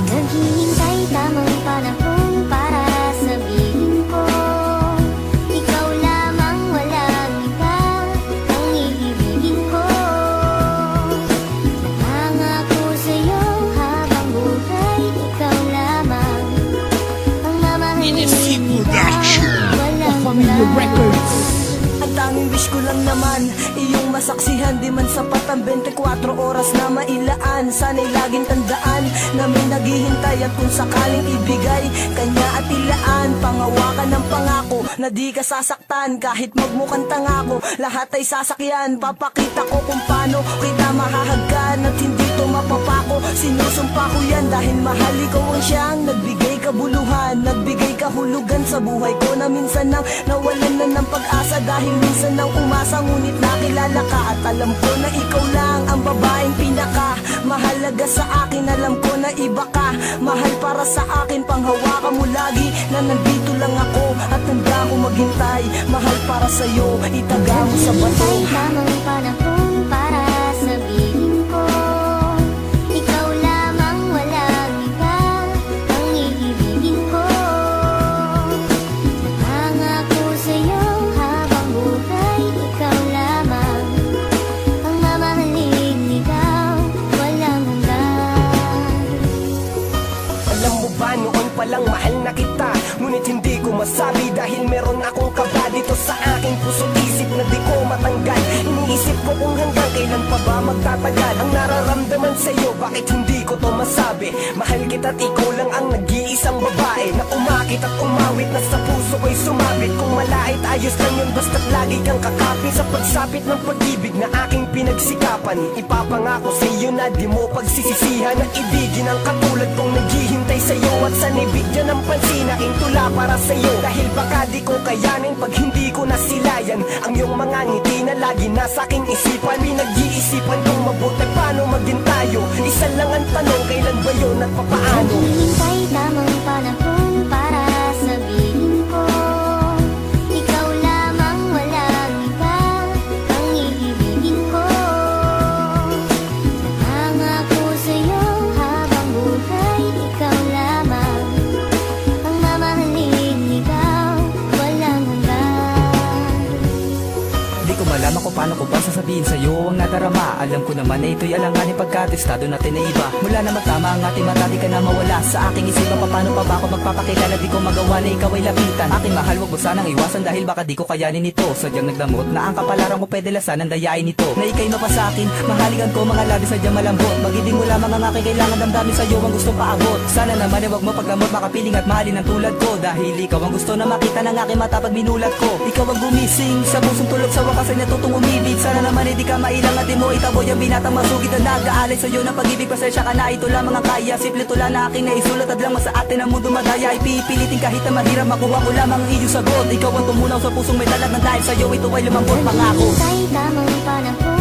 Naghihintay tamang panahon para sabihin ko, ikaw lamang, walang iba ang iibigin ko. Nangako sa'yo habang buhay, ikaw lamang ang mamahalin, walang iba. Ang tanging wish ko lang naman, iyong masaksihan. Di man sapat ang 24 oras na mailaan. Sana'y laging tandaan na may naghihintay, at kung sakaling ibigay kanya at ilaan, pangawakan ng pangako na di ka sasaktan. Kahit magmukhang tanga ko, lahat ay sasakyan. Papakita ko kung paano kita mahahagkan, at hindi to mapapako. Sinusumpa ko yan dahil mahal ikaw ang siyang nagbigay kabuluhan, nagbigay kahulugan sa buhay ko, na minsan nang nawalan na ng pag-asa. Dahil minsan nang umasa, ngunit nakilala ka, at alam ko na ikaw lang ang babaeng pinaka mahalaga sa akin. Alam ko na iba ka, mahal para sa akin. Panghawakan mo lagi na nandito lang ako, at handa ko maghintay. Mahal para sa'yo, itaga mo sa bato. Naghihintay tamang panahon para sabihin ko, ikaw lamang, walang iba ang iibigin ko. Nangako sa'yo habang buhay, ikaw lamang ang mamahalin, ikaw walang hanggan. Alam mo ba, noon palang mahal na kita, ngunit hindi ko masabi dahil meron akong kaba dito sa aking puso't isip na di ko matanggal. Iniisip ko kung hanggang kailan pa ba magtatagal ang nararamdaman sa'yo, bakit hindi ko to masabi. Mahal kita at ikaw lang ang nag-iisang babae na umakit at umawit, na sa puso ko'y sumabit. Kung malait, ayos lang yun, basta't lagi kang kakapit sa pagsapit ng pag-ibig na aking pinagsikapan. Ipapangako sa'yo na di mo pagsisisihan na ibigin ang katulad kong naghihintay sa'yo, at sana'y bigyan ng pansin aking tula para sa'yo. Dahil baka di ko kayanin pag hindi ko nasilayan ang iyong mga ngiti na lagi nasa aking isipan. Pinag-iisipan kong mabuti paano maging tayo. Isa lang ang tanong, kailan ba yun at papaano? Naghihintay tamang panahon para sabihin ko, ikaw lamang, walang iba ang iibigin ko. Nangako sa'yo habang buhay, ikaw lamang ang mamahalin, ikaw walang hanggan. Di ko malaman kung paano ko ba sasabihin sa'yo ang nadarama. Alam ko naman na ito'y alanganin pagkatestado natin na iba. Mula na magtama ang ating mata, di ka na mawala sa aking isipan. Paano pa ba ako magpapakilala, di ko magawa na ikaw ay lapitan. Aking mahal, wag mo sanang iwasan dahil baka di ko kayanin ito. Sadyang nagdamot na ang kapalaran ko, pwede lasan ang dayain nito. Na ika'y mapasakin, mahaligan ko mga labi sadyang malambot. Magiging mo lamang ang aking kailangan, damdamin sa'yo ang gustong paabot. Sana naman ay wag mo pagdamot, makapiling at mahalin ang tulad ko. Dahil ikaw ang gusto na makita ng aking mata pag minulat ko. Ikaw ang gumising sa pusong tulog, sa wakas ay natutong umibig. Sana naman ay di ka mailang at di mo itaboy ang binatang masugid na nag-aalay sa'yo ng pag-ibig. Pasensya ka na, ito lamang ang kaya. Simple tula na aking naisulat, at lang sa atin ang mundo madaya. Ipipilitin kahit na mahirap, makuha ko lamang ang iyong sagot. Ikaw ang tumunaw sa pusong may talag, na dahil sa'yo ito ay lumambot pangako. Naghihintay tamang panahon